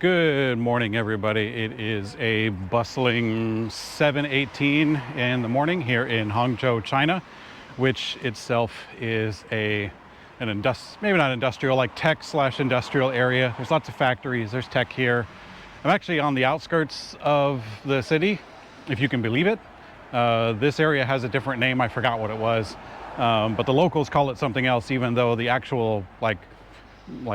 Good morning, everybody. It is a bustling 7:18 in the morning here in Hangzhou, China, which itself is maybe not industrial, like tech/industrial area. There's lots of factories, there's tech here. I'm actually on the outskirts of the city, if you can believe it. This area has a different name, I forgot what it was, but the locals call it something else, even though the actual like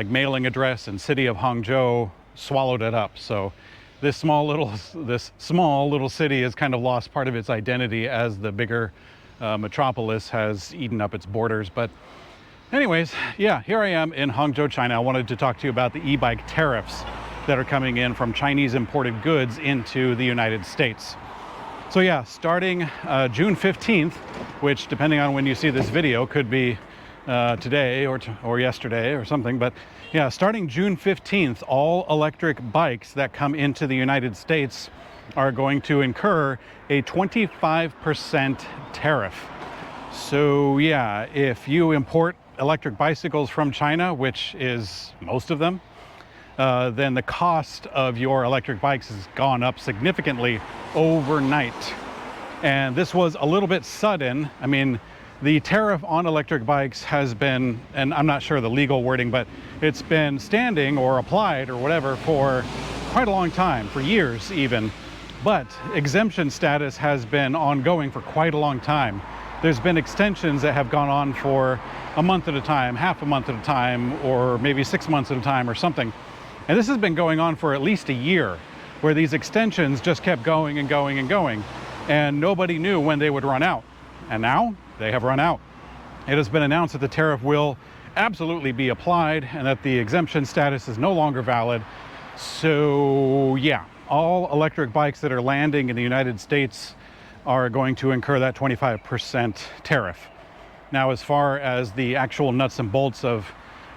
mailing address and city of Hangzhou swallowed it up. So this small little city has kind of lost part of its identity as the bigger metropolis has eaten up its borders. But anyways, yeah, here I am in Hangzhou, China. I wanted to talk to you about the e-bike tariffs that are coming in from Chinese imported goods into the United States. So yeah, starting June 15th, which depending on when you see this video could be today or yesterday or something, but yeah, starting June 15th, all electric bikes that come into the United States are going to incur a 25% tariff. So yeah, if you import electric bicycles from China, which is most of them, then the cost of your electric bikes has gone up significantly overnight. And this was a little bit sudden. I mean, the tariff on electric bikes has been, and I'm not sure the legal wording, but it's been standing or applied or whatever for quite a long time, for years even. But exemption status has been ongoing for quite a long time. There's been extensions that have gone on for a month at a time, half a month at a time, or maybe 6 months at a time or something. And this has been going on for at least a year, where these extensions just kept going and going and going, and nobody knew when they would run out. And now they have run out. It has been announced that the tariff will absolutely be applied and that the exemption status is no longer valid. So yeah, all electric bikes that are landing in the United States are going to incur that 25% tariff. Now, as far as the actual nuts and bolts of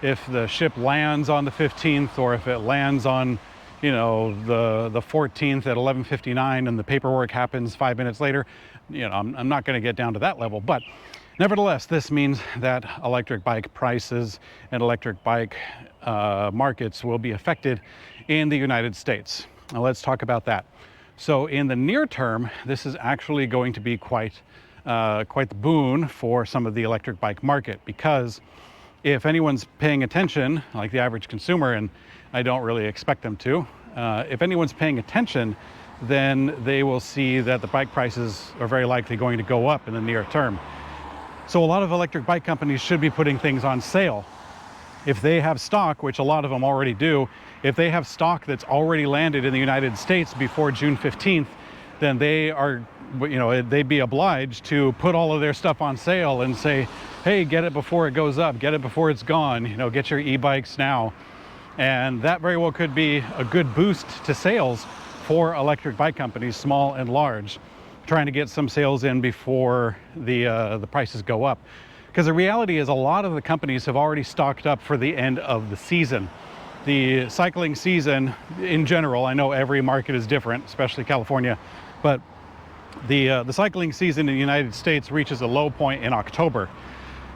if the ship lands on the 15th or if it lands on, the 14th at 11:59 and the paperwork happens 5 minutes later, I'm not going to get down to that level. But nevertheless, this means that electric bike prices and electric bike markets will be affected in the United States. Now let's talk about that. So in the near term, this is actually going to be quite the boon for some of the electric bike market, because if anyone's paying attention, like the average consumer, and I don't really expect them to, if anyone's paying attention, then they will see that the bike prices are very likely going to go up in the near term. So a lot of electric bike companies should be putting things on sale. If they have stock, which a lot of them already do, if they have stock that's already landed in the United States before June 15th, then they'd be obliged to put all of their stuff on sale and say, hey, get it before it goes up, get it before it's gone, get your e-bikes now. And that very well could be a good boost to sales for electric bike companies, small and large, trying to get some sales in before the prices go up. Because the reality is a lot of the companies have already stocked up for the end of the season. The cycling season in general, I know every market is different, especially California, but the cycling season in the United States reaches a low point in October.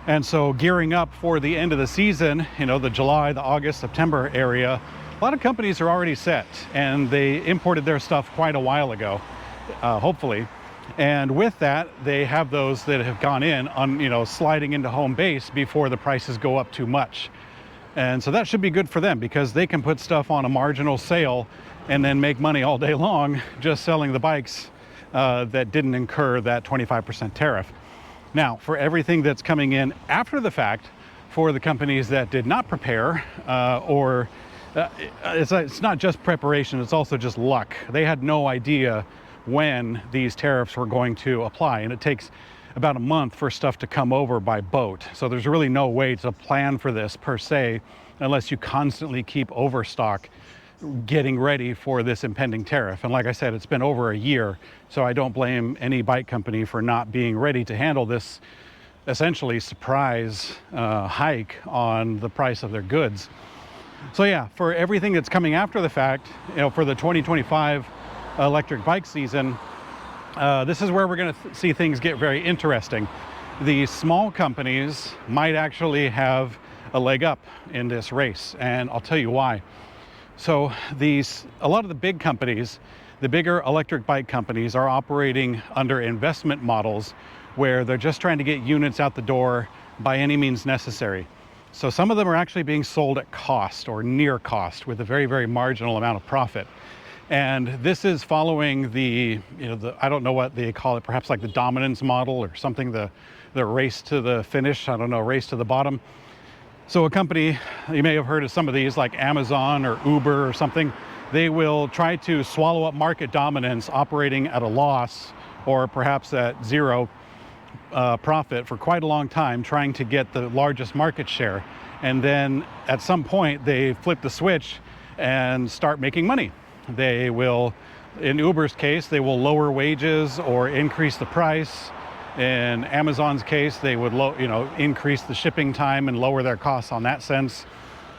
And so gearing up for the end of the season, the July, the August, September area, a lot of companies are already set, and they imported their stuff quite a while ago, hopefully. And with that, they have those that have gone in on, sliding into home base before the prices go up too much. And so that should be good for them, because they can put stuff on a marginal sale and then make money all day long just selling the bikes that didn't incur that 25% tariff. Now, for everything that's coming in after the fact, for the companies that did not prepare, it's not just preparation, it's also just luck. They had no idea when these tariffs were going to apply, and it takes about a month for stuff to come over by boat. So there's really no way to plan for this per se, unless you constantly keep overstock getting ready for this impending tariff. And like I said, it's been over a year, so I don't blame any bike company for not being ready to handle this essentially surprise hike on the price of their goods. So yeah, for everything that's coming after the fact, for the 2025 electric bike season, this is where we're going to see things get very interesting. The small companies might actually have a leg up in this race, and I'll tell you why. So a lot of the big companies, the bigger electric bike companies, are operating under investment models where they're just trying to get units out the door by any means necessary. So some of them are actually being sold at cost or near cost with a very, very marginal amount of profit. And this is following I don't know what they call it, perhaps like the dominance model or something, the race to the finish, I don't know, race to the bottom. So a company, you may have heard of some of these, like Amazon or Uber or something, they will try to swallow up market dominance operating at a loss or perhaps at zero profit for quite a long time, trying to get the largest market share. And then at some point they flip the switch and start making money. They will, in Uber's case, they will lower wages or increase the price. In Amazon's case, they would increase the shipping time and lower their costs on that sense.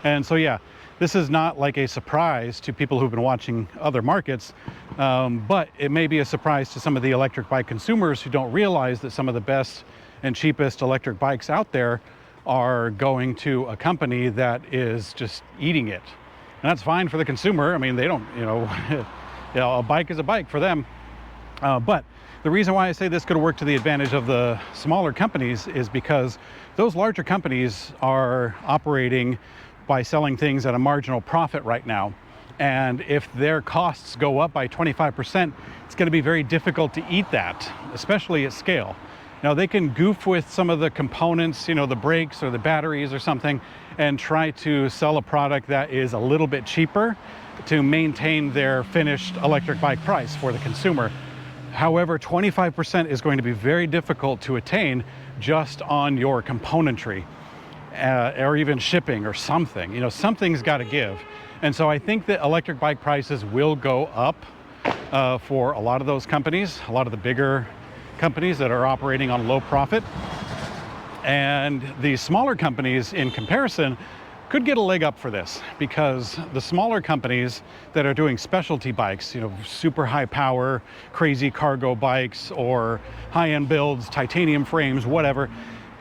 And so, yeah, this is not like a surprise to people who've been watching other markets, but it may be a surprise to some of the electric bike consumers who don't realize that some of the best and cheapest electric bikes out there are going to a company that is just eating it. And that's fine for the consumer. I mean, they don't, a bike is a bike for them. But the reason why I say this could work to the advantage of the smaller companies is because those larger companies are operating by selling things at a marginal profit right now. And if their costs go up by 25%, it's going to be very difficult to eat that, especially at scale. Now, they can goof with some of the components, the brakes or the batteries or something, and try to sell a product that is a little bit cheaper to maintain their finished electric bike price for the consumer. However, 25% is going to be very difficult to attain just on your componentry or even shipping or something. Something's got to give. And so I think that electric bike prices will go up for a lot of those companies, a lot of the bigger companies that are operating on low profit. And the smaller companies, in comparison, could get a leg up for this, because the smaller companies that are doing specialty bikes, super high power, crazy cargo bikes, or high-end builds, titanium frames, whatever,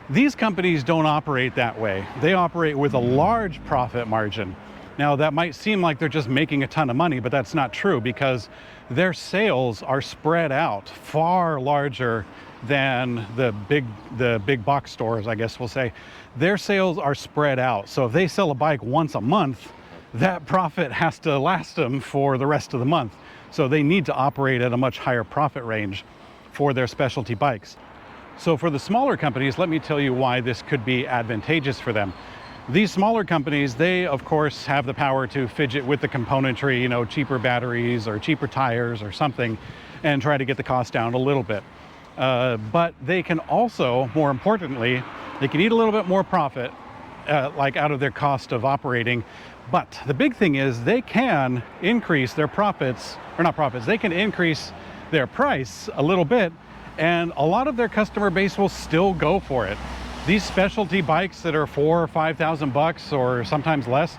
these companies don't operate that way. They operate with a large profit margin. Now, that might seem like they're just making a ton of money, but that's not true, because their sales are spread out far larger than the big box stores, I guess we'll say. Their sales are spread out. So if they sell a bike once a month, that profit has to last them for the rest of the month. So they need to operate at a much higher profit range for their specialty bikes. So for the smaller companies, let me tell you why this could be advantageous for them. These smaller companies, they of course have the power to fidget with the componentry, cheaper batteries or cheaper tires or something, and try to get the cost down a little bit. But they can also, more importantly, they can eat a little bit more profit, like out of their cost of operating. But the big thing is they can increase their they can increase their price a little bit, and a lot of their customer base will still go for it. These specialty bikes that are $4,000 or $5,000 or sometimes less,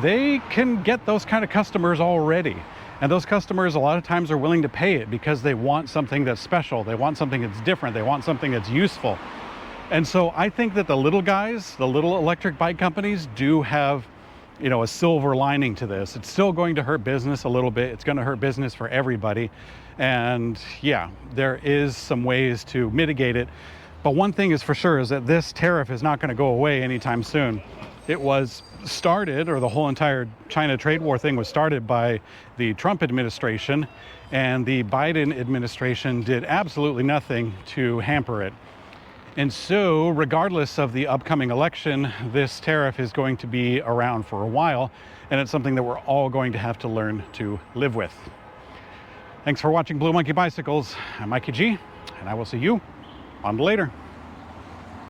they can get those kind of customers already. And those customers a lot of times are willing to pay it because they want something that's special. They want something that's different. They want something that's useful. And so I think that the little guys, the little electric bike companies, do have, a silver lining to this. It's still going to hurt business a little bit. It's going to hurt business for everybody. And yeah, there is some ways to mitigate it. But one thing is for sure is that this tariff is not going to go away anytime soon. It was started, or the whole entire China trade war thing was started by the Trump administration, and the Biden administration did absolutely nothing to hamper it. And so, regardless of the upcoming election, this tariff is going to be around for a while, and it's something that we're all going to have to learn to live with. Thanks for watching Blue Monkey Bicycles. I'm Mikey G, and I will see you on the later.